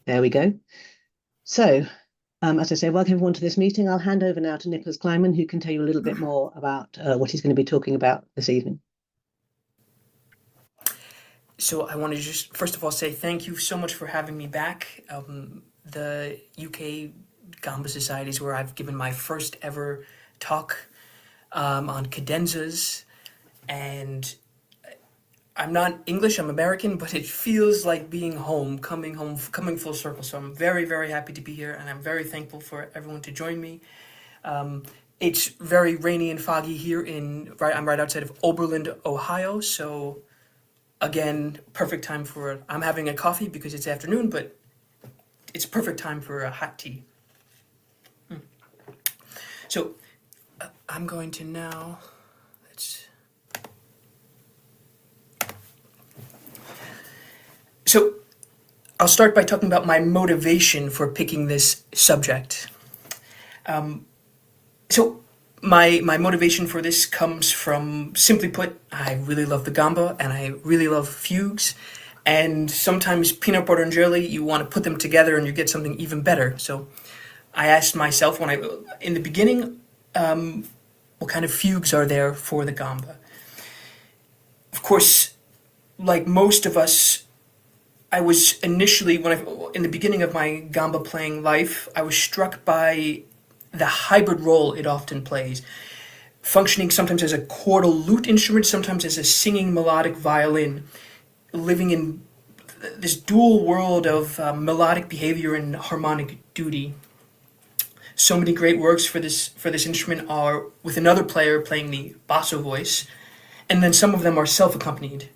There we go. So, as I say, welcome everyone to this meeting. I'll hand over now to Nicholas Kleinman, who can tell you a little bit more about what he's going to be talking about this evening. So I want to just first of all say thank you so much for having me back. The UK Gamba Society is where I've given my first ever talk on cadenzas, and I'm not English, I'm American, but it feels like being home, coming full circle. So I'm very, very happy to be here, and I'm very thankful for everyone to join me. It's very rainy and foggy here I'm right outside of Oberlin, Ohio, so again, perfect time for, I'm having a coffee because it's afternoon, but it's perfect time for a hot tea. So I'm going to now, so I'll start by talking about my motivation for picking this subject. So my motivation for this comes from, simply put, I really love the gamba and I really love fugues. And sometimes peanut butter and jelly, you want to put them together and you get something even better. So I asked myself in the beginning, what kind of fugues are there for the gamba? Of course, like most of us, I was initially, in the beginning of my gamba playing life, I was struck by the hybrid role it often plays, functioning sometimes as a chordal lute instrument, sometimes as a singing melodic violin, living in this dual world of melodic behavior and harmonic duty. So many great works for this instrument are with another player playing the basso voice, and then some of them are self-accompanied,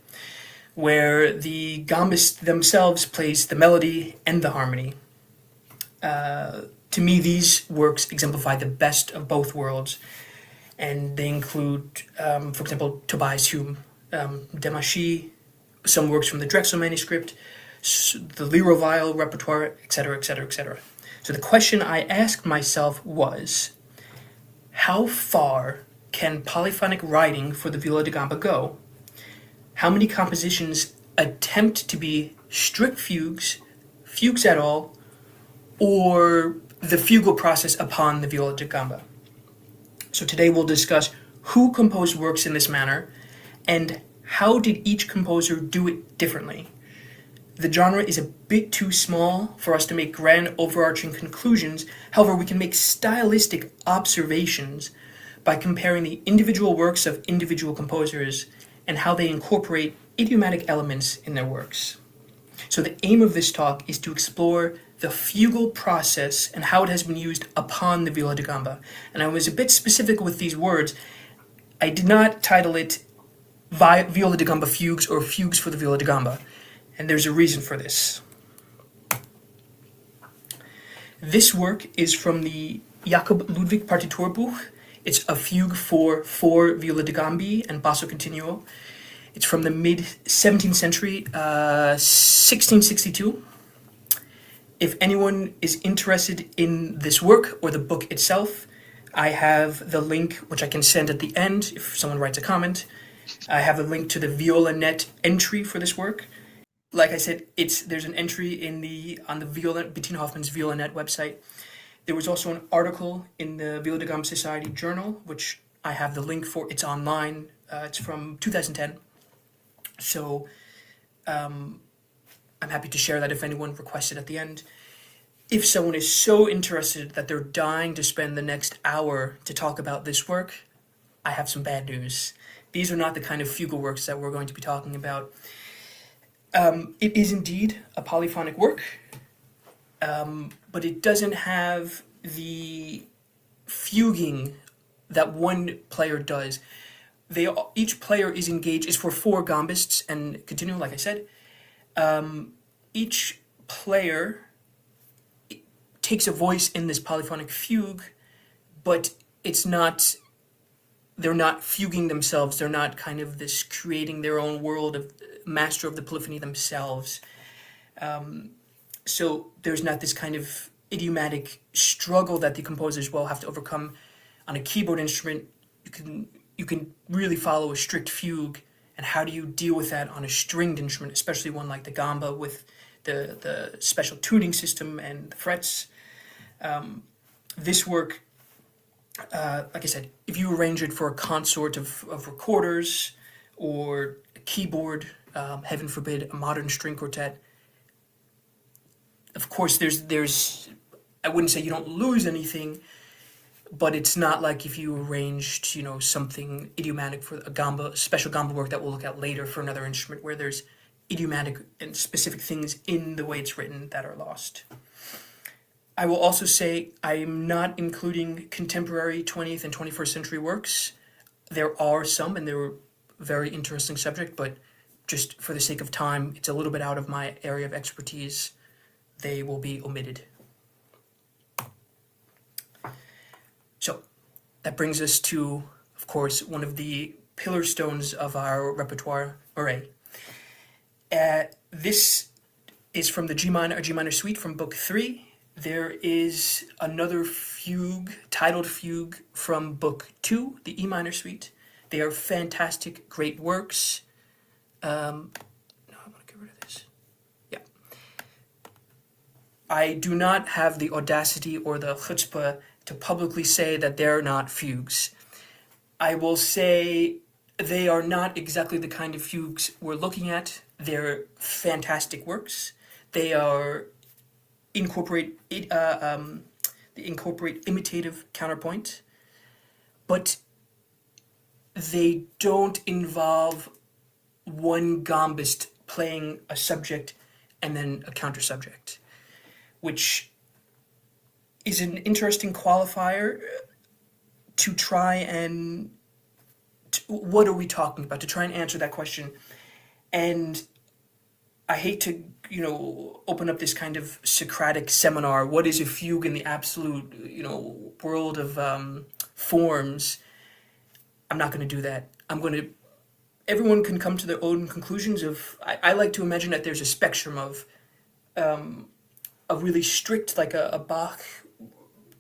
where the gambist themselves plays the melody and the harmony. To me, these works exemplify the best of both worlds, and they include, for example, Tobias Hume, Demachi, some works from the Drexel manuscript, the Liro Viol repertoire, etc., etc., etc. So the question I asked myself was, how far can polyphonic writing for the Viola da Gamba go? How many compositions attempt to be strict fugues, fugues at all, or the fugal process upon the Viola da Gamba? So today we'll discuss who composed works in this manner and how did each composer do it differently. The genre is a bit too small for us to make grand overarching conclusions. However, we can make stylistic observations by comparing the individual works of individual composers and how they incorporate idiomatic elements in their works. So the aim of this talk is to explore the fugal process and how it has been used upon the Viola da Gamba. And I was a bit specific with these words. I did not title it Viola da Gamba Fugues or Fugues for the Viola da Gamba, and there's a reason for this. This work is from the Jakob Ludwig Partiturbuch. It's a fugue for four viola da gambi and basso continuo. It's from the mid-17th century, 1662. If anyone is interested in this work or the book itself, I have the link, which I can send at the end if someone writes a comment. I have a link to the Viola.net entry for this work. Like I said, there's an entry on the Bettina Hoffmann's Viola.net website. There was also an article in the Viola da Gamba Society journal, which I have the link for. It's online. It's from 2010. So I'm happy to share that if anyone requests it at the end. If someone is so interested that they're dying to spend the next hour to talk about this work, I have some bad news. These are not the kind of fugal works that we're going to be talking about. It is indeed a polyphonic work, but it doesn't have the fuguing that one player does. Each player is for four gambists and continuo, like I said. Each player takes a voice in this polyphonic fugue, but they're not fuguing themselves. They're not kind of this creating their own world of master of the polyphony themselves. So there's not this kind of idiomatic struggle that the composers will have to overcome. On a keyboard instrument, you can really follow a strict fugue, and how do you deal with that on a stringed instrument, especially one like the gamba with the special tuning system and the frets. This work, like I said, if you arrange it for a consort of recorders or a keyboard, heaven forbid, a modern string quartet, of course there's I wouldn't say you don't lose anything, but it's not like if you arranged, something idiomatic for a gamba, special gamba work that we'll look at later for another instrument, where there's idiomatic and specific things in the way it's written that are lost. I will also say I'm not including contemporary 20th and 21st century works. There are some, and they're a very interesting subject, but just for the sake of time, it's a little bit out of my area of expertise. They will be omitted. So that brings us to, of course, one of the pillar stones of our repertoire array. This is from the G minor suite from Book 3. There is another fugue, titled fugue, from Book 2, the E minor suite. They are fantastic, great works. No, I want to get rid of this. Yeah. I do not have the audacity or the chutzpah to publicly say that they're not fugues. I will say they are not exactly the kind of fugues we're looking at. They're fantastic works. They are incorporate imitative counterpoint, but they don't involve one gambist playing a subject and then a counter subject, which is an interesting qualifier to try and what are we talking about, to try and answer that question. And I hate to, open up this kind of Socratic seminar. What is a fugue in the absolute, world of forms? I'm not going to do that. Everyone can come to their own conclusions of, I like to imagine that there's a spectrum of a really strict, like a Bach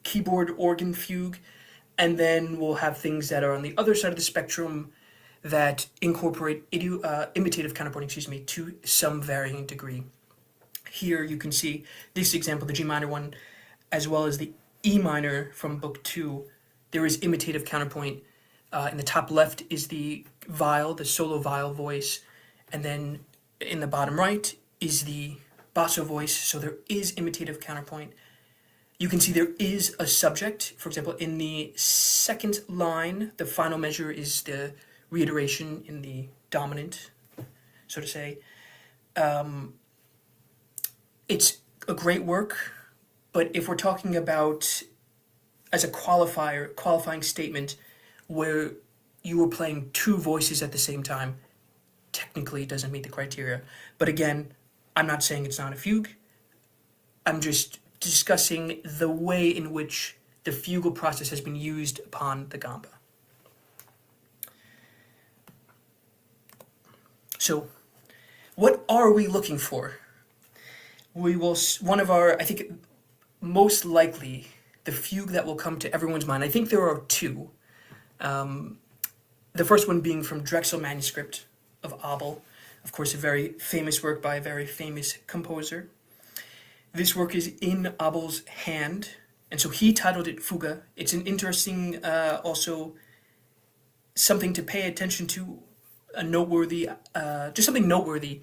keyboard organ fugue, and then we'll have things that are on the other side of the spectrum that incorporate imitative counterpoint, to some varying degree. Here you can see this example, the G minor one, as well as the E minor from Book 2. There is imitative counterpoint. In the top left is the viol, the solo viol voice, and then in the bottom right is the basso voice, so there is imitative counterpoint. You can see there is a subject. For example, in the second line, the final measure is the reiteration in the dominant, so to say. It's a great work, but if we're talking about as a qualifying statement where you were playing two voices at the same time, technically it doesn't meet the criteria. But again, I'm not saying it's not a fugue. I'm just discussing the way in which the fugal process has been used upon the gamba. So, what are we looking for? I think most likely, the fugue that will come to everyone's mind, I think there are two. The first one being from Drexel manuscript of Abel, of course a very famous work by a very famous composer. This work is in Abel's hand, and so he titled it Fuga. It's an interesting, also something to pay attention to, just something noteworthy.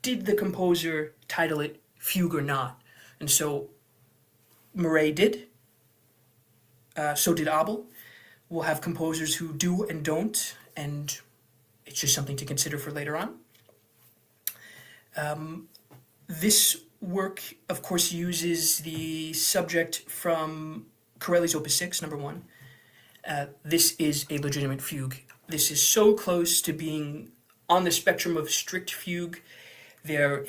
Did the composer title it Fugue or not? And so Murray did, so did Abel. We'll have composers who do and don't, and it's just something to consider for later on. This work, of course, uses the subject from Corelli's Opus 6, number 1. This is a legitimate fugue. This is so close to being on the spectrum of strict fugue. There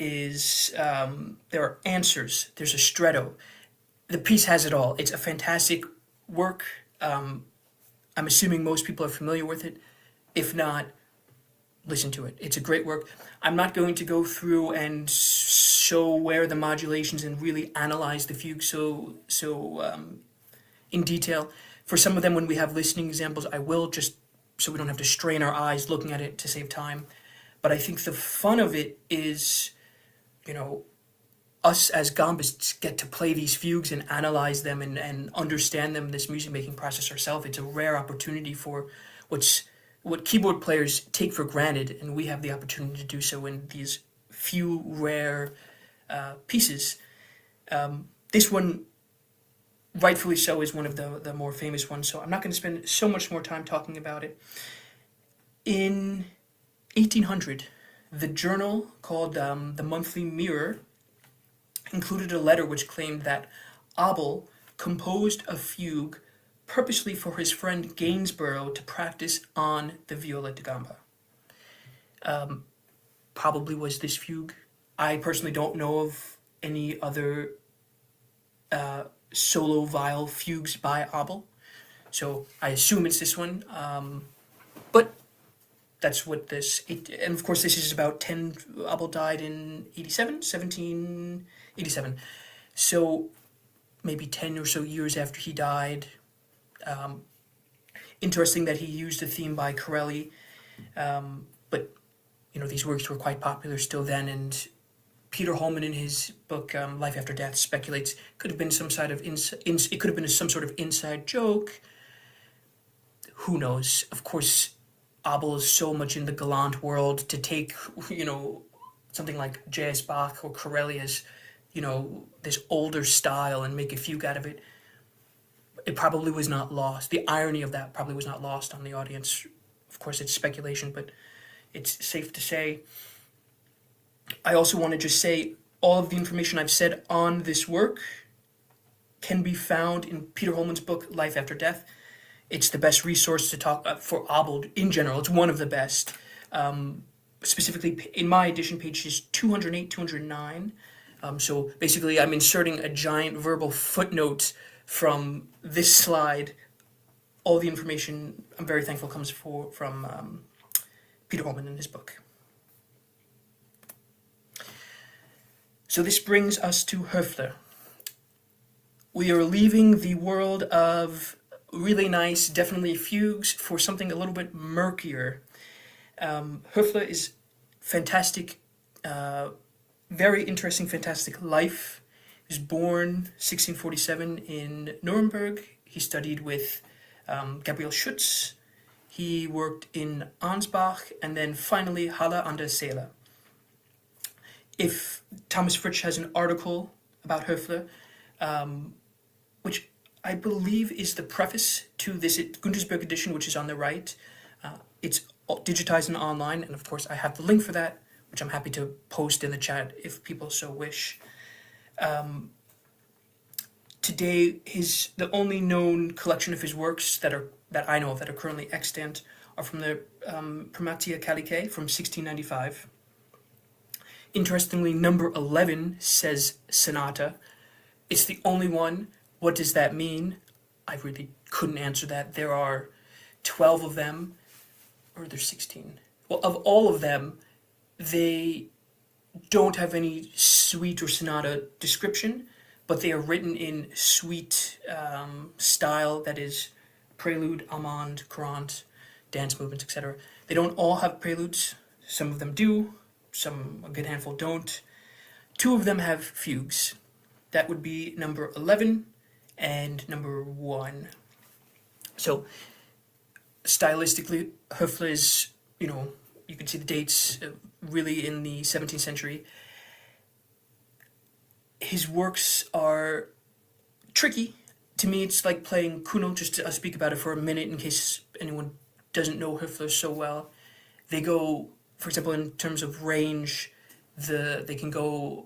are answers. There's a stretto. The piece has it all. It's a fantastic work. I'm assuming most people are familiar with it. If not, listen to it. It's a great work. I'm not going to go through and show where the modulations and really analyze the fugue so in detail. For some of them, when we have listening examples, I will, just so we don't have to strain our eyes looking at it to save time. But I think the fun of it is, us as gambists get to play these fugues and analyze them and understand them, this music making process ourselves. It's a rare opportunity for what's what keyboard players take for granted, and we have the opportunity to do so in these few rare pieces. This one, rightfully so, is one of the more famous ones, so I'm not going to spend so much more time talking about it. In 1800, the journal called the Monthly Mirror included a letter which claimed that Abel composed a fugue purposely for his friend Gainsborough to practice on the Viola da Gamba. Probably was this fugue. I personally don't know of any other solo viol fugues by Abel, so I assume it's this one. But that's what this, and of course this is about 10, Abel died in 1787, so maybe 10 or so years after he died. Interesting that he used a theme by Corelli, but these works were quite popular still then, and Peter Holman in his book Life After Death speculates could have been some sort of it could have been some sort of inside joke. Who knows? Of course, Abel is so much in the galant world, to take something like J.S. Bach or Corelli as this older style and make a fugue out of it. It probably was not lost. The irony of that probably was not lost on the audience. Of course, it's speculation, but it's safe to say. I also want to just say all of the information I've said on this work can be found in Peter Holman's book, Life After Death. It's the best resource to talk for Abel in general. It's one of the best. Specifically, in my edition, pages 208, 209. So basically, I'm inserting a giant verbal footnote from this slide. All the information, I'm very thankful, comes from Peter Holman in his book. So this brings us to ffler. We are leaving the world of really nice, definitely fugues, for something a little bit murkier. ffler is fantastic, very interesting, fantastic life. He was born 1647 in Nuremberg. He studied with Gabriel Schütz. He worked in Ansbach, and then finally Halle an der Saale. If Thomas Fritsch has an article about ffler, which I believe is the preface to this Guntersberg edition, which is on the right. It's digitized and online, and of course I have the link for that, which I'm happy to post in the chat if people so wish. Today, the only known collection of his works that I know of that are currently extant are from the Primatia Gallicae from 1695. Interestingly, number 11 says sonata. It's the only one. What does that mean? I really couldn't answer that. There are 12 of them, or there's 16. Well, of all of them, they don't have any suite or sonata description, but they are written in suite style, that is prelude, allemande, courante, dance movements, etc. They don't all have preludes. Some of them do, a good handful don't. 2 of them have fugues. That would be number 11 and number 1. So stylistically, ffler is, you can see the dates, really in the 17th century. His works are tricky. To me, it's like playing Kuno, just to speak about it for a minute in case anyone doesn't know ffler so well. They go, for example, in terms of range, they can go,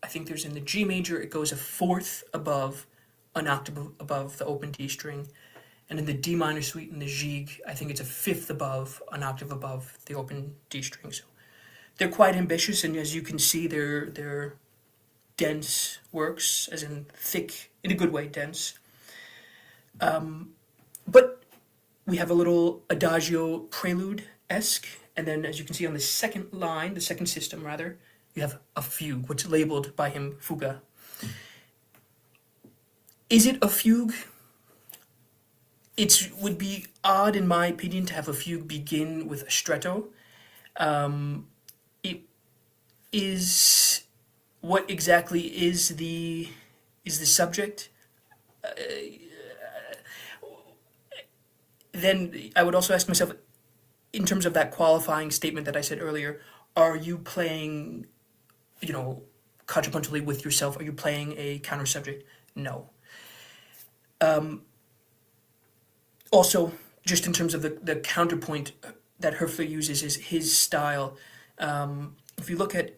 I think there's in the G major, it goes a fourth above, an octave above the open D string. And in the D minor suite in the Gigue, I think it's a fifth above, an octave above the open D string. So they're quite ambitious, and as you can see, they're dense works, as in thick, in a good way, dense. But we have a little adagio prelude-esque, and then as you can see on the second line, the second system rather, you have a fugue, which is labeled by him fuga. Is it a fugue? It would be odd, in my opinion, to have a fugue begin with a stretto. It is what exactly is the subject? Then I would also ask myself, in terms of that qualifying statement that I said earlier, are you playing, you know, contrapuntally with yourself? Are you playing a counter subject? No. Also, just in terms of the counterpoint that Höfler uses is his style. If you look at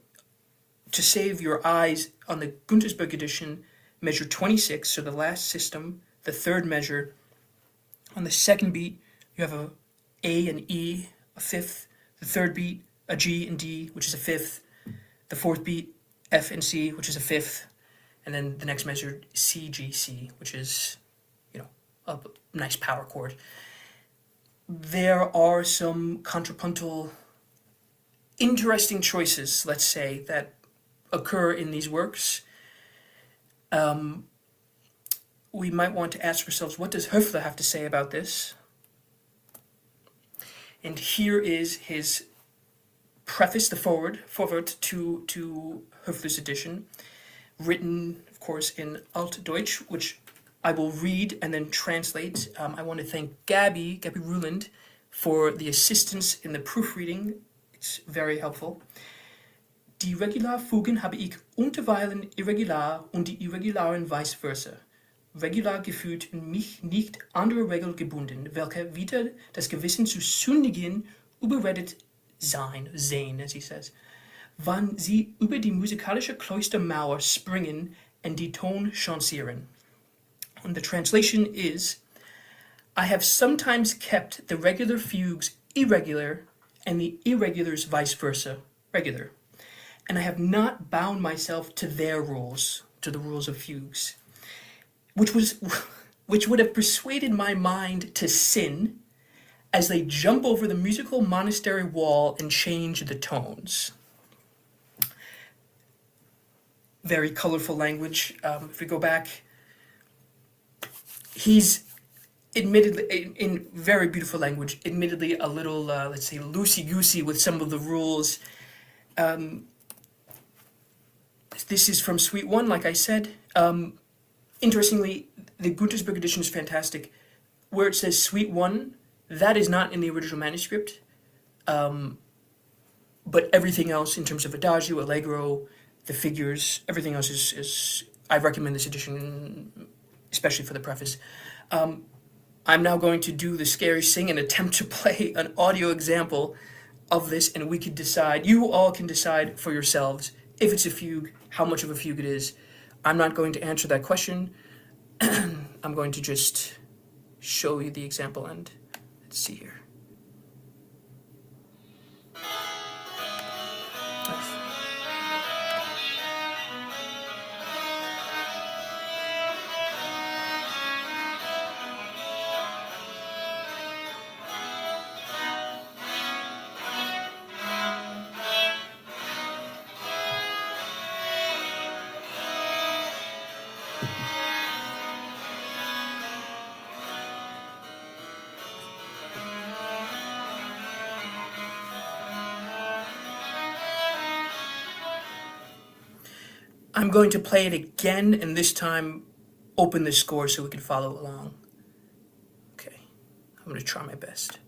To Save Your Eyes on the Guntersberg edition, measure 26, so the last system, the third measure. On the second beat, you have a A and E, a fifth. The third beat, a G and D, which is a fifth. The fourth beat, F and C, which is a fifth. And then the next measure, C, G, C, which is, you know, a nice power chord. There are some contrapuntal, interesting choices, let's say, that occur in these works. We might want to ask ourselves, what does Höfler have to say about this? And here is his preface, the forward to Höfler's edition, written, of course, in Altdeutsch, which I will read and then translate. I want to thank Gabby Ruland, for the assistance in the proofreading. It's very helpful. Die Regularfugen habe ich unterweilen irregular und die Irregularen vice versa. Regular gefühlt und mich nicht andere Regel gebunden, welche wieder das Gewissen zu sündigen überredet sehen, as he says, wann sie über die musikalische Klostermauer springen und die Ton changieren. And the translation is, I have sometimes kept the regular fugues irregular and the irregulars vice versa, regular. And I have not bound myself to their rules, to the rules of fugues, which would have persuaded my mind to sin as they jump over the musical monastery wall and change the tones. Very colorful language. If we go back, he's admittedly, in very beautiful language, admittedly a little, let's say, loosey-goosey with some of the rules. This is from Suite 1, like I said. Interestingly, the Guntersberg edition is fantastic. Where it says Suite 1, that is not in the original manuscript. But everything else, in terms of Adagio, Allegro, the figures, everything else is I recommend this edition, especially for the preface. I'm now going to do the scary sing and attempt to play an audio example of this, and we could decide, you all can decide for yourselves, if it's a fugue, how much of a fugue it is. I'm not going to answer that question. I'm going to just show you the example, and let's see here. I'm going to play it again, and this time open the score so we can follow along. Okay, I'm going to try my best.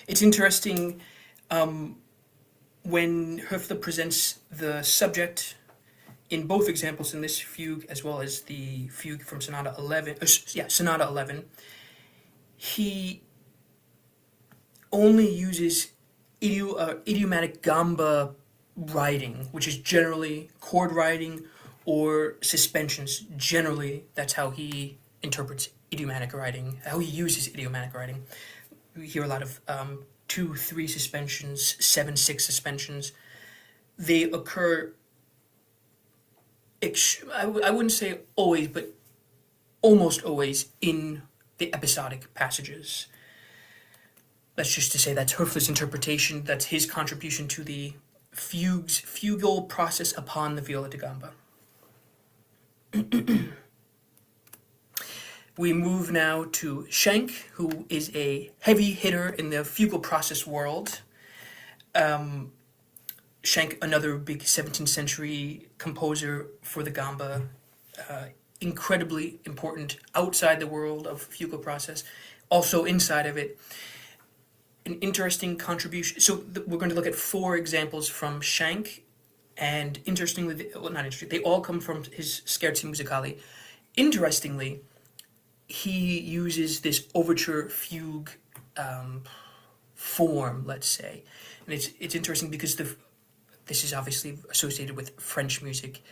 It's interesting when Höfler presents the subject in both examples, in this fugue as well as the fugue from Sonata 11, Sonata 11, he only uses idiomatic gamba writing, which is generally chord writing or suspensions. Generally, that's how he interprets idiomatic writing, how he uses idiomatic writing. We hear a lot of 2-3 suspensions, 7-6 suspensions. They occur, I wouldn't say always, but almost always in the episodic passages. That's just to say that's Höfler's interpretation, that's his contribution to the fugal process upon the Viola da Gamba. We move now to Schenk, who is a heavy hitter in the fugal process world. Schenk, another big 17th century composer for the gamba, incredibly important outside the world of fugal process, also inside of it. An interesting contribution. So we're going to look at 4 examples from Schenk, and interestingly, well, not interesting, they all come from his Scherzi Musicali. Interestingly, he uses this overture fugue form, let's say, and it's interesting because this is obviously associated with French music.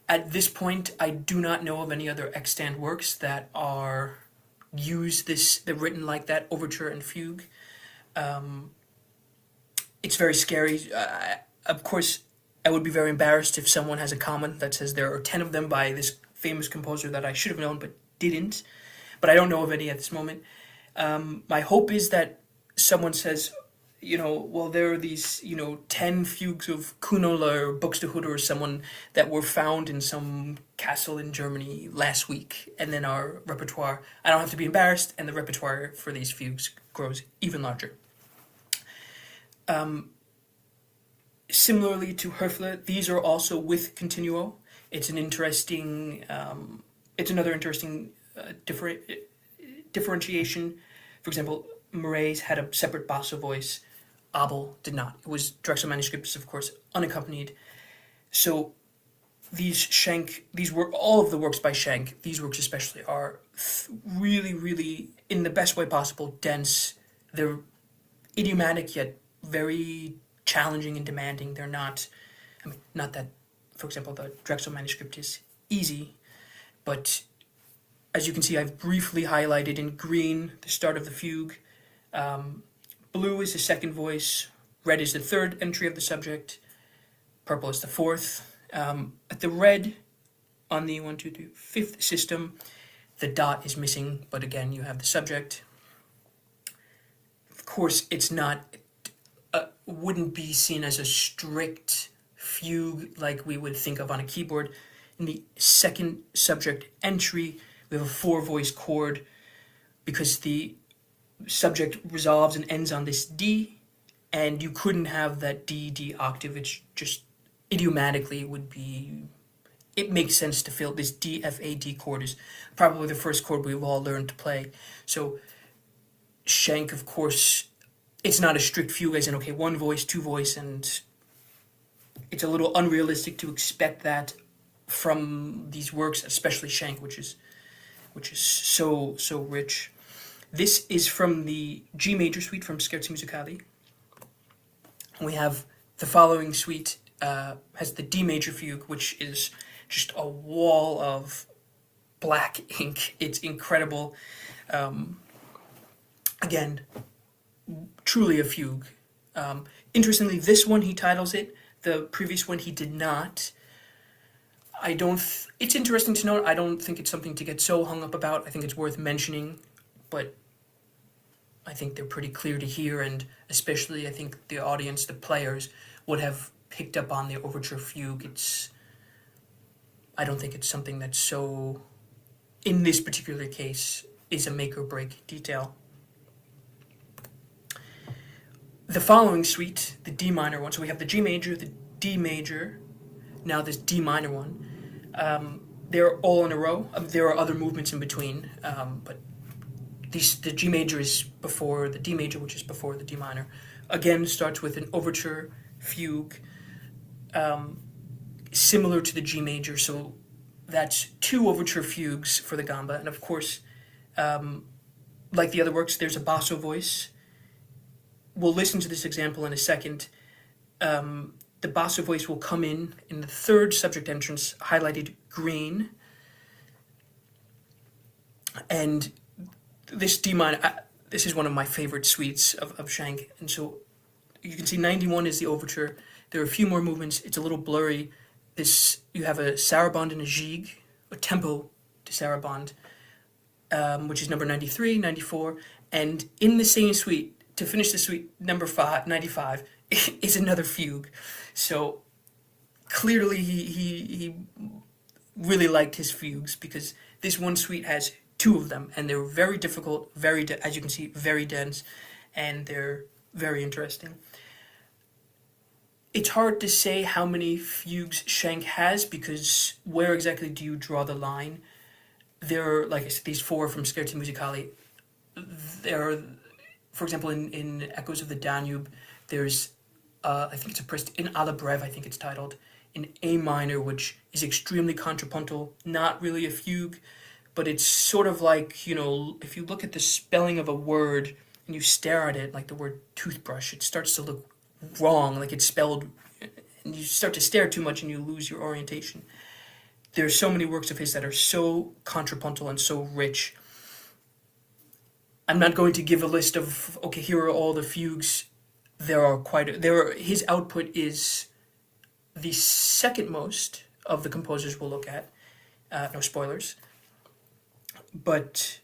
At this point, I do not know of any other extant works that are they're written like that, overture and fugue. It's very scary. Of course, I would be very embarrassed if someone has a comment that says there are 10 of them by this famous composer that I should have known but didn't. But I don't know of any at this moment. My hope is that someone says, well, there are these, 10 fugues of Kunola or Buxtehude or someone that were found in some castle in Germany last week, and then our repertoire, I don't have to be embarrassed, and the repertoire for these fugues grows even larger. Similarly to Höfler, these are also with continuo. It's an interesting, it's another interesting differentiation. For example, Murray's had a separate basso voice. Abel did not. It was Drexel manuscripts, of course, unaccompanied. So these were all of the works by Schenk. These works especially are really, really, in the best way possible, dense. They're idiomatic yet very challenging and demanding. They're not. Not that, for example, the Drexel manuscript is easy, but as you can see, I've briefly highlighted in green the start of the fugue. Blue is the second voice, red is the third entry of the subject, purple is the fourth. At the red, on the 1, 2, 3, fifth system, the dot is missing, but again, you have the subject. Of course, it's not, wouldn't be seen as a strict fugue like we would think of on a keyboard. In the second subject entry, we have a 4-voice chord because the subject resolves and ends on this D, and you couldn't have that D octave. It's just idiomatically it makes sense to feel this D, F, A, D chord is probably the first chord we've all learned to play. So Schenk, of course, it's not a strict fugue as in, okay, 1 voice, 2 voice, and it's a little unrealistic to expect that from these works, especially Schenk, which is so rich. This is from the G major suite from Scherzi Musicali. We have the following suite has the D major fugue, which is just a wall of black ink. It's incredible. Again, truly a fugue. Interestingly, this one he titles it. The previous one he did not. It's interesting to note. I don't think it's something to get so hung up about. I think it's worth mentioning, but I think they're pretty clear to hear, and especially I think the audience, the players, would have picked up on the overture fugue. I don't think it's something that's so, in this particular case, is a make or break detail. The following suite, the D minor one, so we have the G major, the D major, now this D minor one. They're all in a row. There are other movements in between, but the G major is before the D major, which is before the D minor. Again, starts with an overture fugue, similar to the G major. So that's 2 overture fugues for the gamba. And of course, like the other works, there's a basso voice. We'll listen to this example in a second. The basso voice will come in the third subject entrance, highlighted green. And this D minor, this is one of my favorite suites of Schenk. And so you can see 91 is the overture. There are a few more movements. It's a little blurry. You have a saraband and a gigue, a tempo to saraband, which is number 93, 94. And in the same suite, to finish the suite, number 95, is another fugue. So clearly he really liked his fugues, because this one suite has two of them, and they're very difficult, as you can see, very dense, and they're very interesting. It's hard to say how many fugues Schenk has, because where exactly do you draw the line? There are, like I said, these four from Scherzi Musicali. There are, for example, in Echoes of the Danube, there's, I think it's in Alla Breve, I think it's titled, in A minor, which is extremely contrapuntal, not really a fugue, but it's sort of like, if you look at the spelling of a word and you stare at it, like the word toothbrush, it starts to look wrong, like it's spelled, and you start to stare too much and you lose your orientation. There's so many works of his that are so contrapuntal and so rich. I'm not going to give a list of, okay, here are all the fugues. His output is the second most of the composers we'll look at. No spoilers. But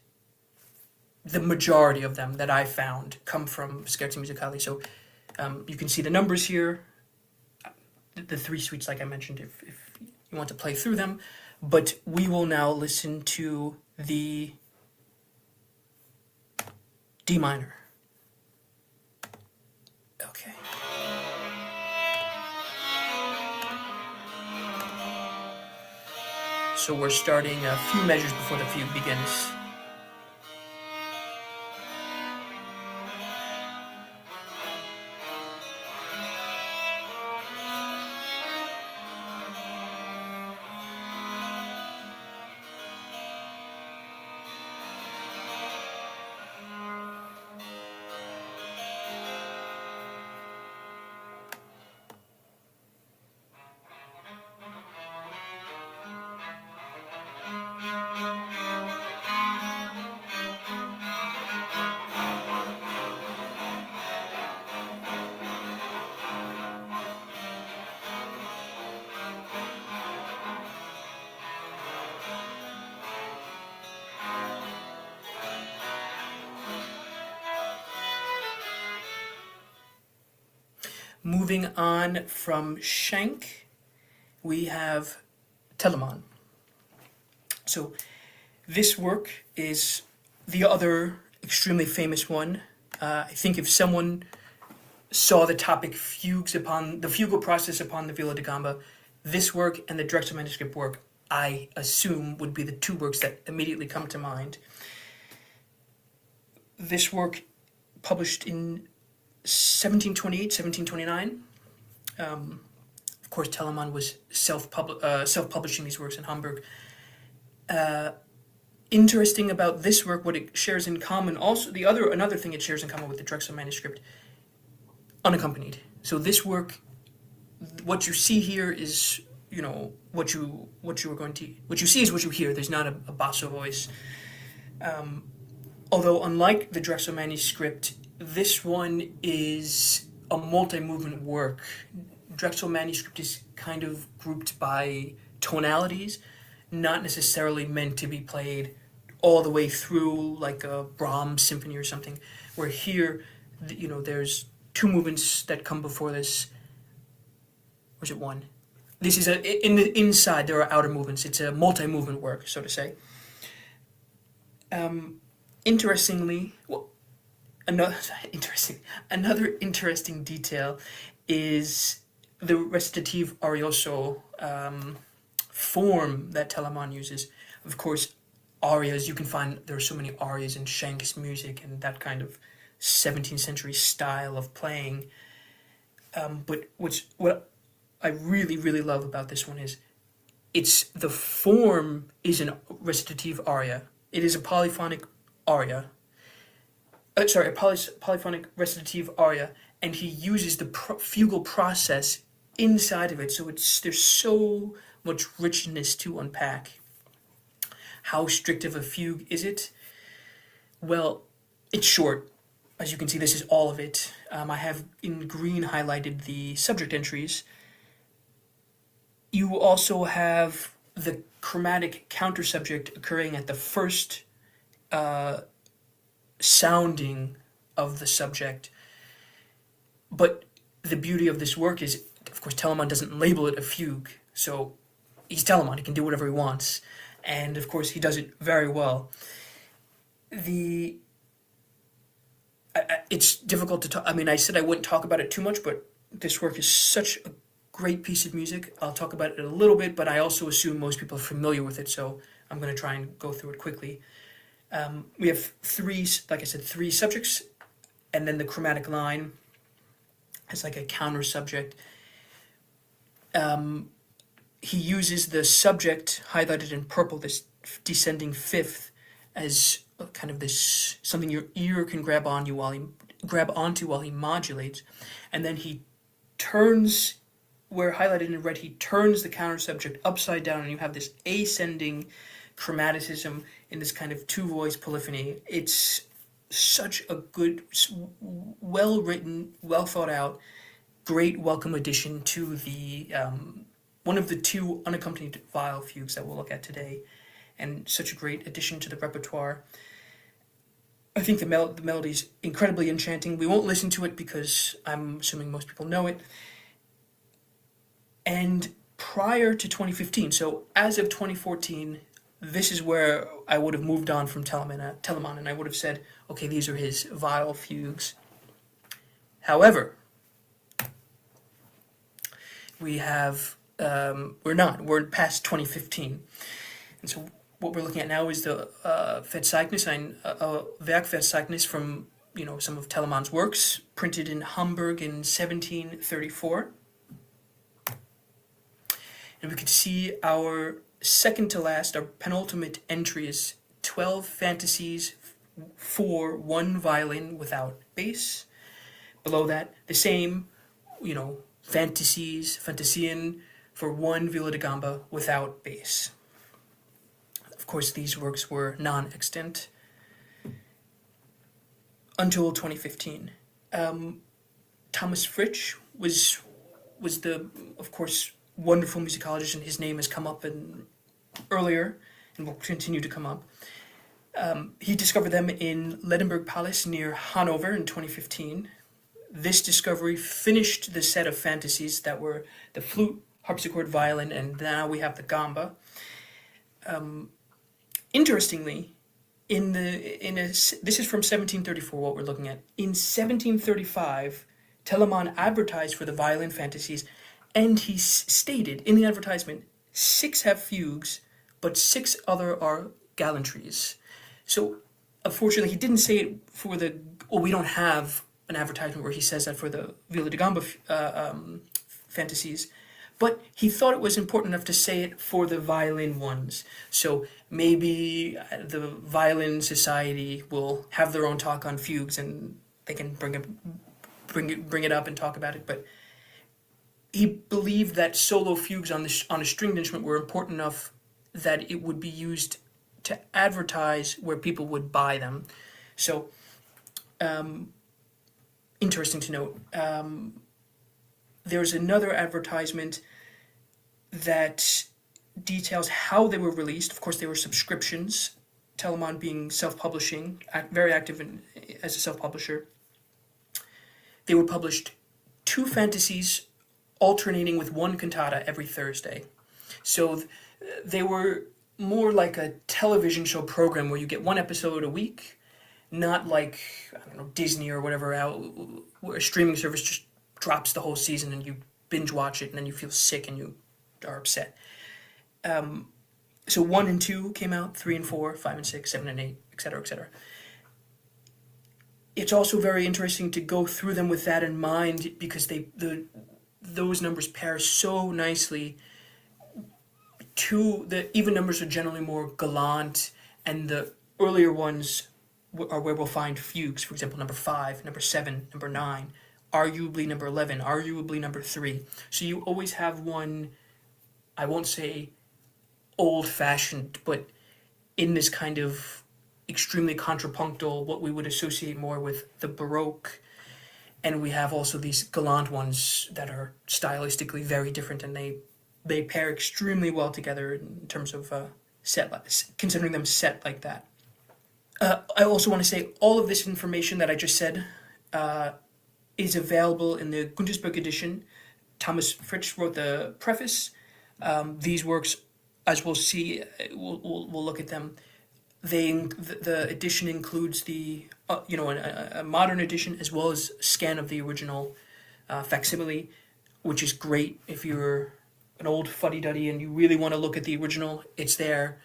the majority of them that I found come from Scherzi Musicali. So you can see the numbers here, the three suites like I mentioned, if you want to play through them. But we will now listen to the D minor. Okay. So we're starting a few measures before the fugue begins. Moving on from Schenk, we have Telemann. So this work is the other extremely famous one. I think if someone saw the topic fugues upon the Fugal Process upon the Viola da Gamba, this work and the Drexel manuscript work, I assume, would be the two works that immediately come to mind. This work, published in 1728, 1729. Of course, Telemann was self-publishing these works in Hamburg. Interesting about this work, what it shares in common, also another thing it shares in common with the Drexel manuscript, unaccompanied. So this work, what you see here is, what you see is what you hear. There's not a basso voice. Although unlike the Drexel manuscript, this one is a multi-movement work. Drexel manuscript is kind of grouped by tonalities, not necessarily meant to be played all the way through like a Brahms symphony or something, where here, there's two movements that come before this. Or is it one? This is in the inside there are outer movements. It's a multi-movement work, so to say. Interestingly, another interesting detail is the recitative arioso form that Telemann uses. Of course, arias, you can find there are so many arias in Schenk's music and that kind of 17th century style of playing. But what I really, really love about this one is the form is a recitative aria. It is a polyphonic aria. A polyphonic recitative aria, and he uses the fugal process inside of it. So there's so much richness to unpack. How strict of a fugue is it? Well, it's short. As you can see, this is all of it. I have in green highlighted the subject entries. You also have the chromatic counter subject occurring at the first uh, sounding of the subject. But the beauty of this work is, of course, Telemann doesn't label it a fugue. So he's Telemann, he can do whatever he wants. And of course, he does it very well. The it's difficult to talk. I mean, I said I wouldn't talk about it too much, but this work is such a great piece of music. I'll talk about it a little bit, but I also assume most people are familiar with it, so I'm going to try and go through it quickly. We have three, like I said, three subjects, and then the chromatic line as like a counter subject. He uses the subject highlighted in purple, this descending fifth, as kind of this something your ear can grab onto while he modulates, and then he turns, where highlighted in red, he turns the counter subject upside down, and you have this ascending chromaticism in this kind of two voice polyphony. It's such a good, well written, well thought out, great welcome addition to the one of the two unaccompanied viol fugues that we'll look at today, and such a great addition to the repertoire. I think the melody's incredibly enchanting. We won't listen to it because I'm assuming most people know it. And prior to 2015, so as of 2014, this is where I would have moved on from Telemann, and I would have said, okay, these are his viol fugues. However, we're past 2015. And so what we're looking at now is the Verzeichnis, ein Werkverzeichnis from some of Telemann's works, printed in Hamburg in 1734. And we can see our second to last, our penultimate entry is 12 fantasies for one violin without bass. Below that, the same, Fantasien for one Viola da Gamba without bass. Of course, these works were non-extant until 2015. Thomas Fritsch was the, of course, wonderful musicologist, and his name has come up earlier and will continue to come up. He discovered them in Ledenburg Palace near Hanover in 2015. This discovery finished the set of fantasies that were the flute, harpsichord, violin, and now we have the gamba. Interestingly, this is from 1734, what we're looking at. In 1735, Telemann advertised for the violin fantasies, and he stated in the advertisement, 6 have fugues, but 6 other are gallantries. So, unfortunately, he didn't say it for we don't have an advertisement where he says that for the Viola da Gamba fantasies, but he thought it was important enough to say it for the violin ones. So maybe the Violin Society will have their own talk on fugues, and they can bring it up and talk about it. But he believed that solo fugues on a stringed instrument were important enough that it would be used to advertise where people would buy them. So, interesting to note. There's another advertisement that details how they were released. Of course, they were subscriptions. Telemann being self-publishing, very active as a self-publisher. They were published 2 fantasies alternating with 1 cantata every Thursday. So they were more like a television show program where you get 1 episode a week, not like, Disney or whatever, where a streaming service just drops the whole season and you binge watch it and then you feel sick and you are upset. So 1 and 2 came out, 3 and 4, 5 and 6, 7 and 8, etc., etc. It's also very interesting to go through them with that in mind, because those numbers pair so nicely. The even numbers are generally more gallant, and the earlier ones are where we'll find fugues. For example, number 5, number 7, number 9, arguably number 11, arguably number 3. So you always have one, I won't say old-fashioned, but in this kind of, extremely contrapuntal, what we would associate more with the baroque, and we have also these galant ones that are stylistically very different, and they pair extremely well together in terms of considering them set like that. I also want to say all of this information that I just said is available in the Guntersberg edition. Thomas Fritsch wrote the preface. These works, as we'll see, we'll look at them. The edition includes a modern edition as well as scan of the original facsimile, which is great if you're an old fuddy-duddy and you really want to look at the original. It's there.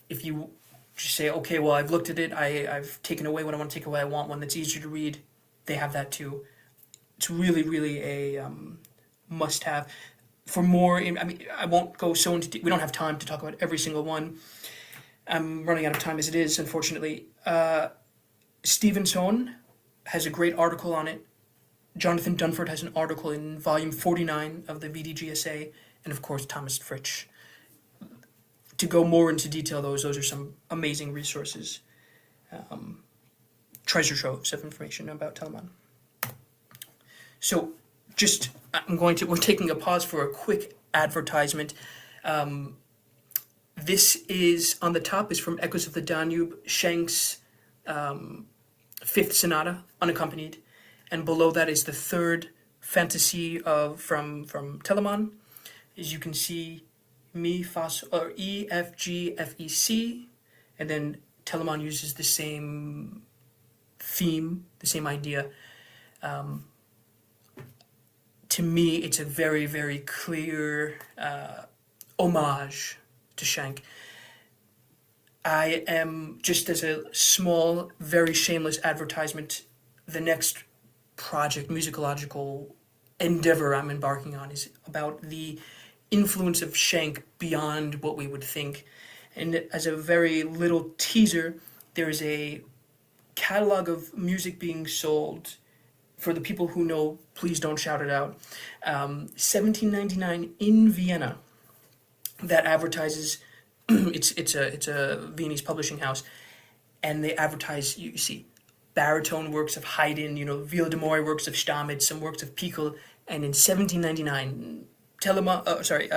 If you just say, okay, well, I've looked at it, I've taken away what I want to take away, I want one that's easier to read, they have that too. It's really, really a must-have. For more, I won't go so into we don't have time to talk about every single one. I'm running out of time as it is, unfortunately. Stevenson has a great article on it. Jonathan Dunford has an article in volume 49 of the VDGSA, and of course Thomas Fritsch. To go more into detail, those are some amazing resources. Treasure troves of information about Telemann. So we're taking a pause for a quick advertisement. This is, on the top is from Echoes of the Danube, Schenk's Fifth Sonata, unaccompanied. And below that is the third fantasy from Telemann. As you can see, Mi, Fa, or E, F, G, F, E, C. And then Telemann uses the same theme, the same idea. To me, it's a very, very clear homage to Schenk. I am, just as a small, very shameless advertisement, the next project, musicological endeavor I'm embarking on is about the influence of Schenk beyond what we would think. And as a very little teaser, there is a catalog of music being sold. For the people who know, please don't shout it out. $17.99 in Vienna. That advertises. it's a Viennese publishing house, and they advertise. You see, baritone works of Haydn, Viola da Gamba works of Stamitz, some works of Pickel, and in 1799,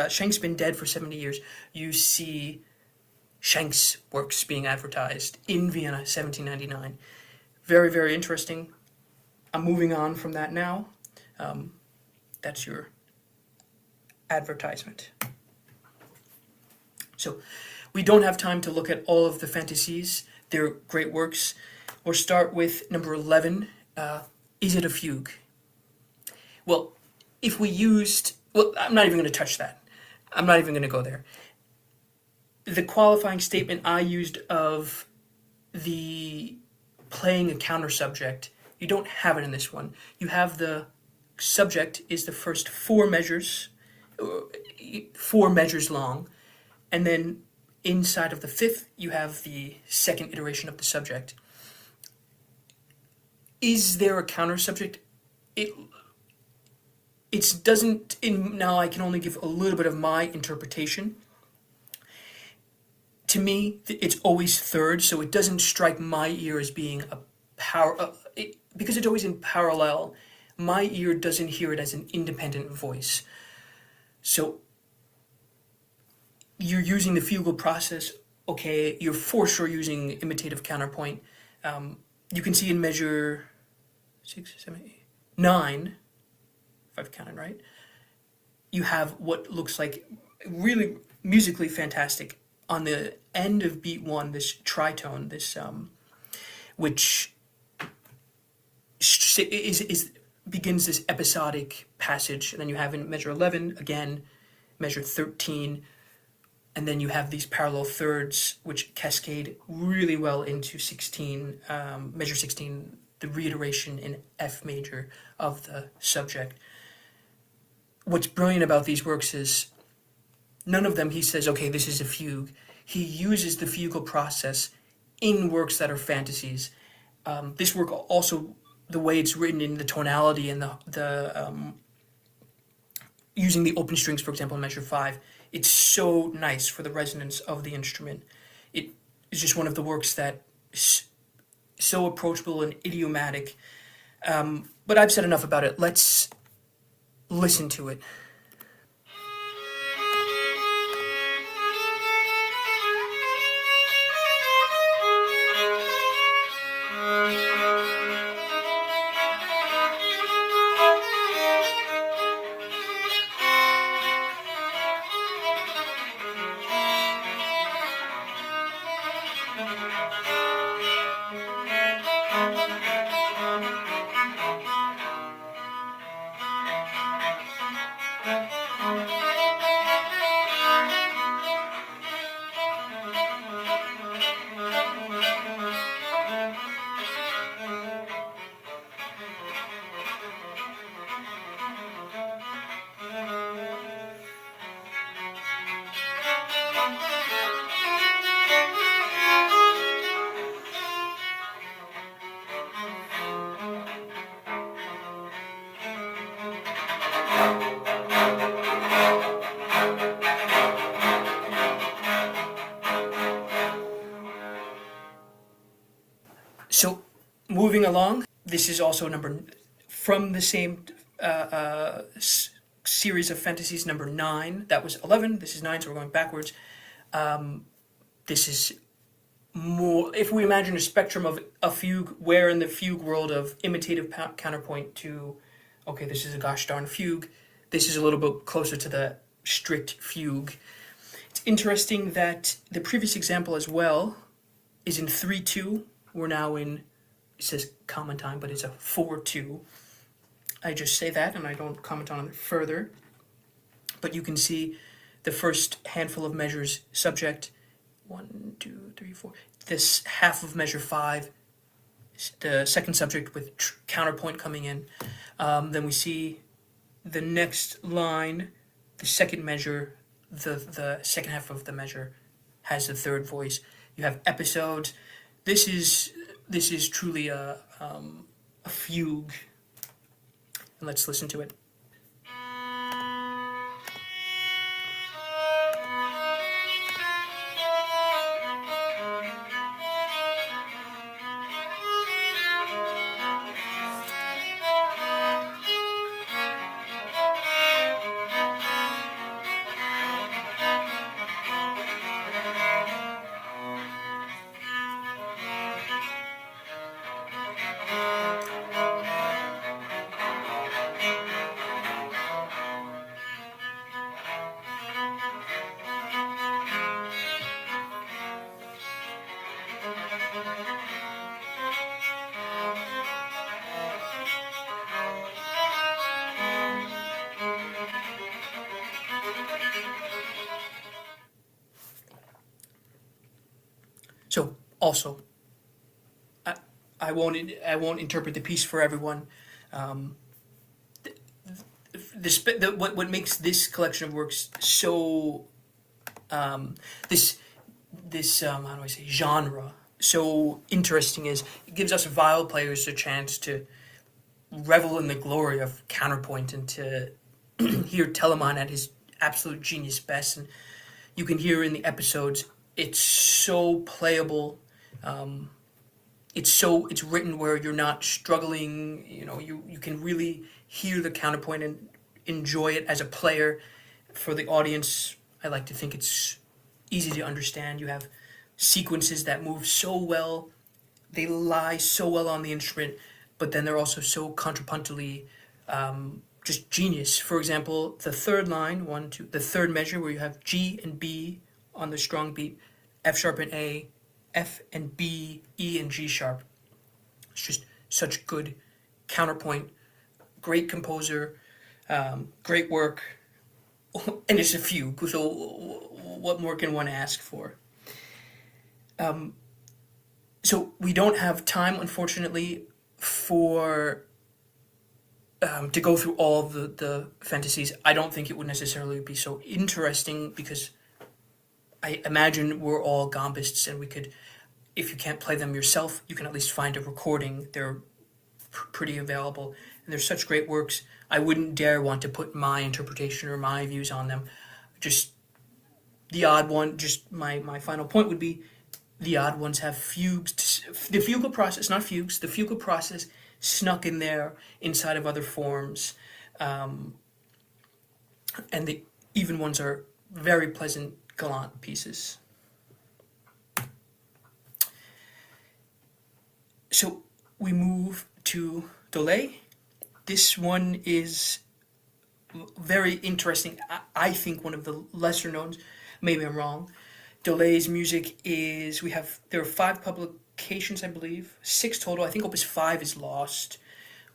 Schenk's been dead for 70 years. You see Schenk's works being advertised in Vienna, 1799. Very, very interesting. I'm moving on from that now. That's your advertisement. So we don't have time to look at all of the fantasies. They're great works. We'll start with number 11. Is it a fugue? Well, if we used... Well, I'm not even going to touch that. I'm not even going to go there. The qualifying statement I used of the playing a counter subject, you don't have it in this one. You have the subject is the first 4 measures long, and then inside of the 5th, you have the second iteration of the subject. Is there a counter subject? Now I can only give a little bit of my interpretation. To me, it's always third, so it doesn't strike my ear as being a power... because it's always in parallel, my ear doesn't hear it as an independent voice. So you're using the fugal process, okay, you're for sure using imitative counterpoint. You can see in measure 6, 7, 8, 9, if I've counted right, you have what looks like really musically fantastic. On the end of beat 1, this tritone, this which begins this episodic passage, and then you have in measure 11 again, measure 13, and then you have these parallel thirds which cascade really well into 16, measure 16, the reiteration in F major of the subject. What's brilliant about these works is none of them he says, okay, this is a fugue. He uses the fugal process in works that are fantasies. This work also, the way it's written in the tonality and the using the open strings, for example, in measure 5, it's so nice for the resonance of the instrument. It is just one of the works that so approachable and idiomatic. But I've said enough about it. Let's listen to it. So, moving along, this is also from the same series of fantasies, number 9. That was 11. This is 9, so we're going backwards. This is more, if we imagine a spectrum of a fugue, where in the fugue world of imitative counterpoint to, okay, this is a gosh darn fugue, this is a little bit closer to the strict fugue. It's interesting that the previous example as well is in 3-2. We're now in, it says common time, but it's a 4-2. I just say that and I don't comment on it further. But you can see the first handful of measures, subject, 1, 2, 3, 4. This half of measure 5, the second subject with counterpoint coming in. Then we see the next line, the second measure, the second half of the measure has the third voice. You have episodes. This is truly a fugue, and let's listen to it. So also, I won't interpret the piece for everyone. What makes this collection of works so this how do I say, genre so interesting is it gives us viol players a chance to revel in the glory of counterpoint and to hear Telemann at his absolute genius best. And you can hear in the episodes, it's so playable. It's written where you're not struggling. You can really hear the counterpoint and enjoy it as a player. For the audience, I like to think it's easy to understand. You have sequences that move so well, they lie so well on the instrument, but then they're also so contrapuntally just genius. For example, the third line, 1, 2, the third measure where you have G and B on the strong beat, F sharp and A, F and B, E and G sharp. It's just such good counterpoint, great composer, great work, and it's a fugue, so what more can one ask for? So we don't have time, unfortunately, for to go through all of the fantasies. I don't think it would necessarily be so interesting because I imagine we're all gambists and we could, if you can't play them yourself, you can at least find a recording. They're pretty available and they're such great works. I wouldn't dare want to put my interpretation or my views on them. Just the odd one, just my final point would be the odd ones have fugues the fugal process, not fugues, the fugal process snuck in there inside of other forms, um, and the even ones are very pleasant, gallant pieces. So we move to Dollé. This one is very interesting. I think one of the lesser knowns. Maybe I'm wrong. Dollé's music is there are 5 publications, I believe, 6 total. I think Opus 5 is lost.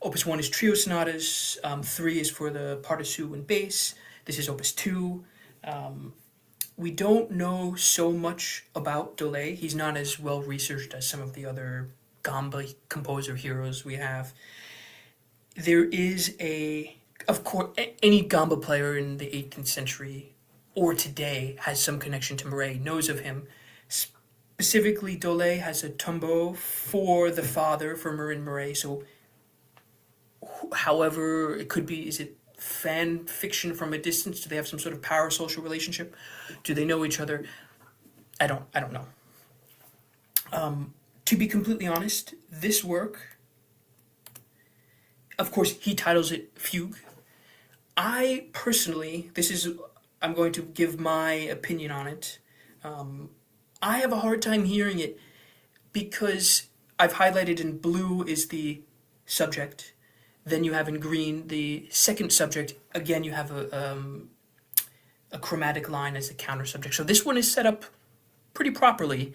Opus 1 is trio sonatas. 3 is for the partisu and bass. This is Opus 2. We don't know so much about Dollé. He's not as well researched as some of the other gamba composer heroes we have. There is of course, any gamba player in the 18th century or today has some connection to Murray, knows of him. Specifically, Dollé has a tombeau for the father, for Marin Murray. So, however, it could be, is it fan fiction from a distance? Do they have some sort of parasocial relationship? Do they know each other? I don't know. To be completely honest, this work, of course, he titles it Fugue. I personally, I'm going to give my opinion on it. I have a hard time hearing it because I've highlighted in blue is the subject. Then you have in green the second subject. Again, you have a chromatic line as a counter subject. So this one is set up pretty properly.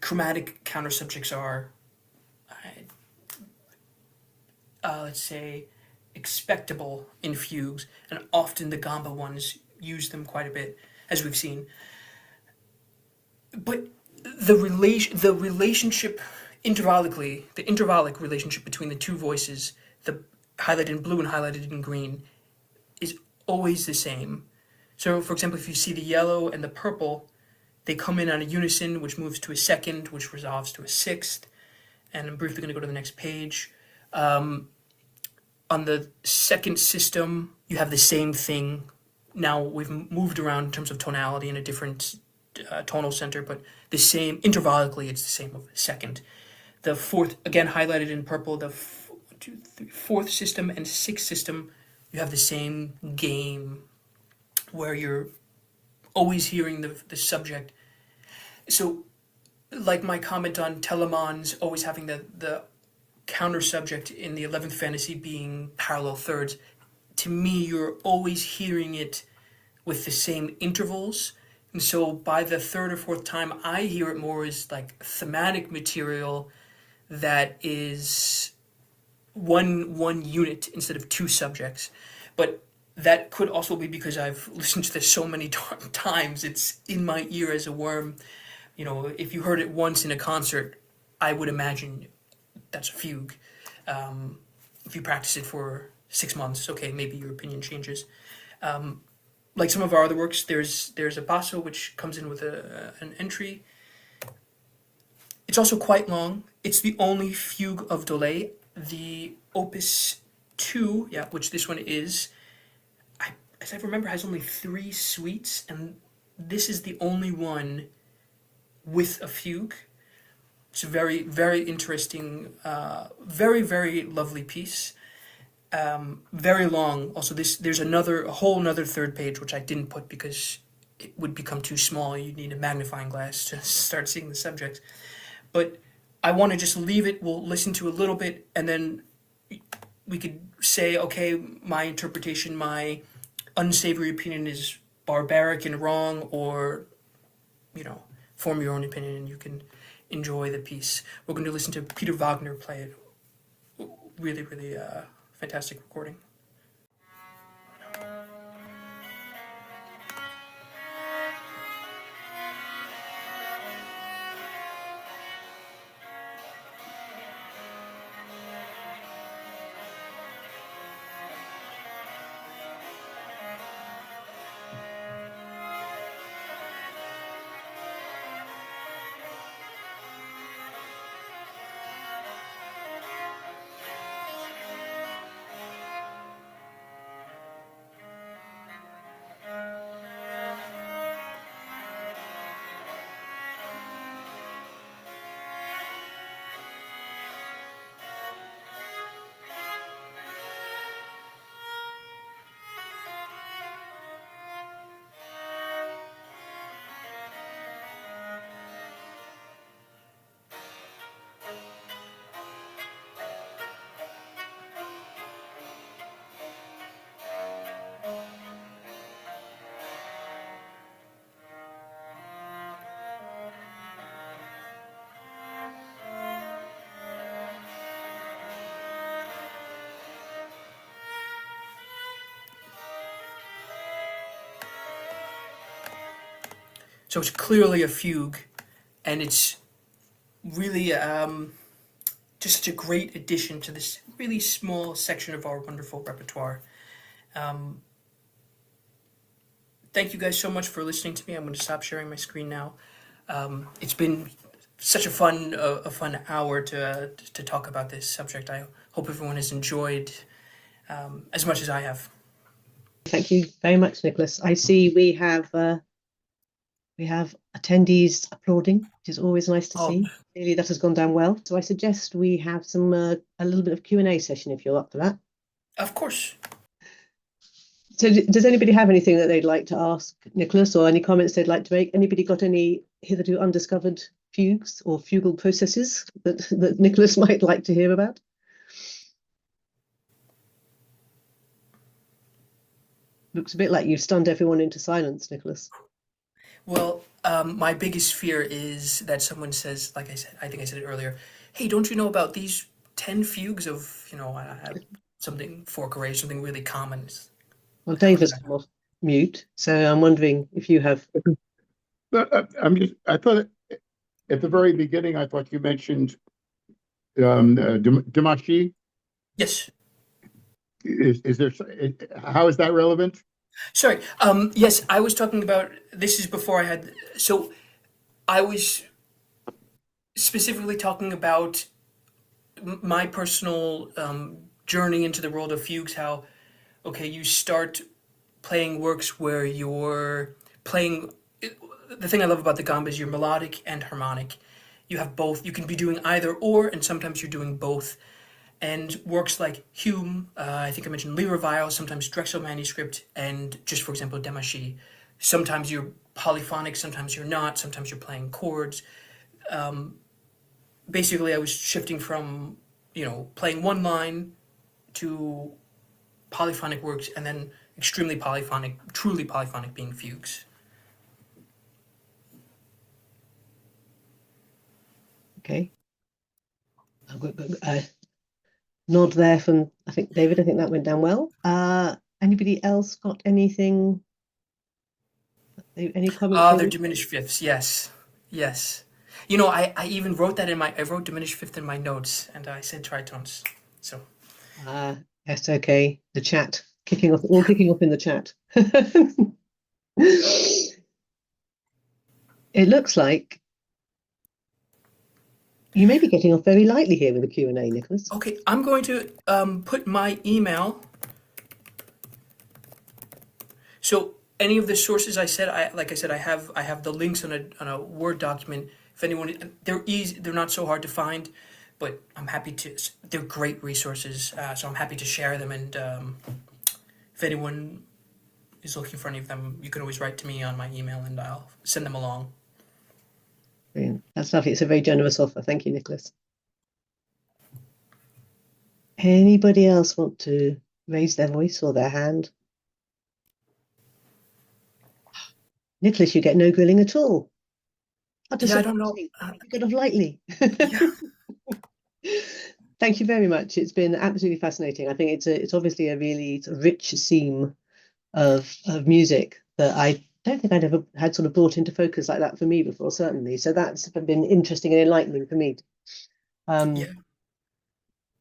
Chromatic counter subjects are, let's say, expectable in fugues, and often the gamba ones use them quite a bit, as we've seen. But the relationship intervallically, the intervallic relationship between the two voices, the highlighted in blue and highlighted in green, is always the same. So, for example, if you see the yellow and the purple, they come in on a unison, which moves to a second, which resolves to a sixth. And I'm briefly going to go to the next page. On the second system, you have the same thing. Now we've moved around in terms of tonality in a different tonal center, but the same, intervallically, it's the same of second. The fourth, again highlighted in purple, the fourth system and sixth system, you have the same game where you're always hearing the subject. So, like my comment on Telemann's always having the counter subject in the 11th fantasy being parallel thirds, to me, you're always hearing it with the same intervals. And so by the third or fourth time, I hear it more as like thematic material that is one unit instead of two subjects. But that could also be because I've listened to this so many times. It's in my ear as a worm. You know, if you heard it once in a concert, I would imagine that's a fugue. If you practice it for 6 months, okay, maybe your opinion changes. Like some of our other works, there's a basso which comes in with an entry. It's also quite long. It's the only fugue of Dollé. The Opus 2, yeah, which this one is, as I remember, has only 3 suites, and this is the only one with a fugue. It's a very, very interesting, very, very lovely piece. Very long. Also, there's a whole another third page which I didn't put because it would become too small. You'd need a magnifying glass to start seeing the subjects. But I want to just leave it. We'll listen to a little bit, and then we could say, okay, my interpretation, my unsavory opinion is barbaric and wrong, or form your own opinion, and you can enjoy the piece. We're going to listen to Peter Wagner play it. Really, really fantastic recording. So it's clearly a fugue, and it's really just such a great addition to this really small section of our wonderful repertoire. Um, Thank you guys so much for listening to me. I'm going to stop sharing my screen now. It's been such a fun hour to talk about this subject. I hope everyone has enjoyed as much as I have. Thank you very much, Nicholas. I see we have attendees applauding, which is always nice to Oh, see. Clearly, that has gone down well. So I suggest we have some a little bit of Q&A session if you're up for that. of course. So does anybody have anything that they'd like to ask Nicholas, or any comments they'd like to make? Anybody got any hitherto undiscovered fugues or fugal processes that Nicholas might like to hear about? Looks a bit like you've stunned everyone into silence, Nicholas. Well, my biggest fear is that someone says, like I said, I think I said it earlier. Hey, don't you know about these 10 fugues of something four array, something really common? Well, I don't Dave know has that. come off mute, so I'm wondering if you have. I thought at the very beginning, I thought you mentioned Dimashi. Yes. Is there, how is that relevant? Sorry. Yes, I was talking about this is before I had. So I was specifically talking about my personal journey into the world of fugues. How okay, you start playing works where you're playing. The thing I love about the gamba is you're melodic and harmonic. You have both. You can be doing either or, and sometimes you're doing both. And works like Hume, I think I mentioned Lyra Viol, sometimes Drexel manuscript, and just for example, Demachi. Sometimes you're polyphonic, sometimes you're not, sometimes you're playing chords. Basically, I was shifting from, playing one line to polyphonic works, and then extremely polyphonic, truly polyphonic being fugues. Okay. Nod there from, I think, David. I think that went down well. Anybody else got anything? Any Ah, they're commentary? diminished fifths, yes. Yes. I even wrote that I wrote diminished fifth in my notes, and I said tritones. So, Yes, okay. The chat kicking off, all kicking off in the chat. It looks like you may be getting off very lightly here with the Q&A, Nicholas. okay, I'm going to put my email. So any of the sources I said, like I said, I have the links on a Word document. If anyone, they're easy, they're not so hard to find, but I'm happy to. They're great resources, so I'm happy to share them. And if anyone is looking for any of them, you can always write to me on my email, and I'll send them along. Brilliant. That's lovely. It's a very generous offer. Thank you, Nicholas. Anybody else want to raise their voice or their hand? Nicholas, you get no grilling at all. Utter Yeah, I don't know. surprising. You get off lightly. Yeah, Thank you very much. It's been absolutely fascinating. I think it's obviously a really sort of rich seam of music that I don't think I'd ever had sort of brought into focus like that for me before, certainly. So that's been interesting and enlightening for me. yeah.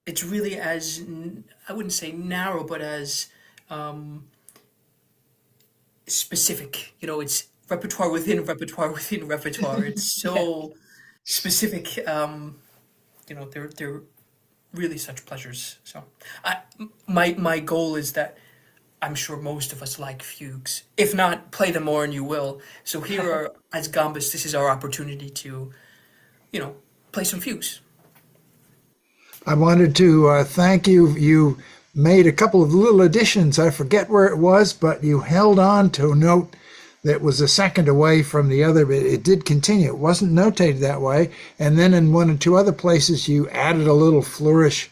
It's really I wouldn't say narrow, but as um, specific. It's repertoire within repertoire within repertoire. It's Yeah, so specific. They're really such pleasures. So, my goal is that I'm sure most of us like fugues. If not, play them more, and you will. So here are as gambas. This is our opportunity to, you know, play some fugues. I wanted to thank you. You made a couple of little additions. I forget where it was, but you held on to a note that was a second away from the other, but it did continue. It wasn't notated that way. And then in one or two other places, you added a little flourish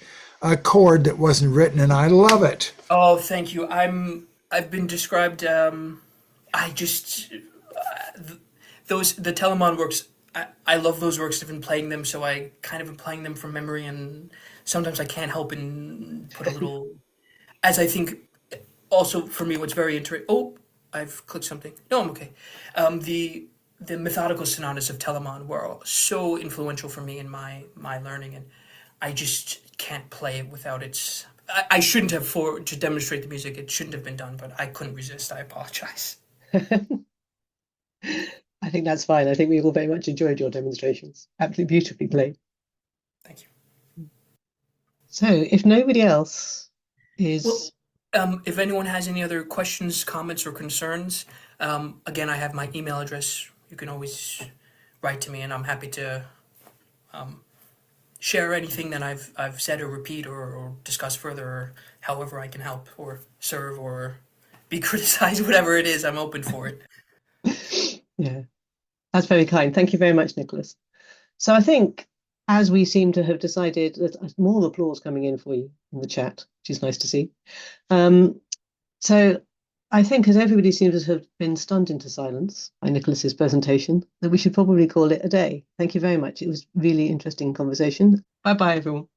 chord that wasn't written, and I love it. Oh, thank you. I've been described. I just those the Telemann works. I love those works. I've been playing them, so I kind of been playing them from memory, and sometimes I can't help and put a little. As I think, also for me, what's very interesting. Oh, I've clicked something. No, I'm okay. The the methodical sonatas of Telemann were so influential for me in my learning, and I just can't play it without its. I shouldn't have for to demonstrate the music. It shouldn't have been done, but I couldn't resist. I apologize. I think that's fine. I think we all very much enjoyed your demonstrations. Absolutely beautifully played. Thank you. So if nobody else is... Well, if anyone has any other questions, comments, or concerns, again, I have my email address. You can always write to me, and I'm happy to share anything that I've said or repeat or discuss further, or however I can help or serve or be criticized, whatever it is, I'm open for it. Yeah, that's very kind. Thank you very much, Nicholas. So I think, as we seem to have decided, there's more applause coming in for you in the chat, which is nice to see. So I think, as everybody seems to have been stunned into silence by Nicholas's presentation, that we should probably call it a day. Thank you very much. It was really interesting conversation. Bye-bye, everyone.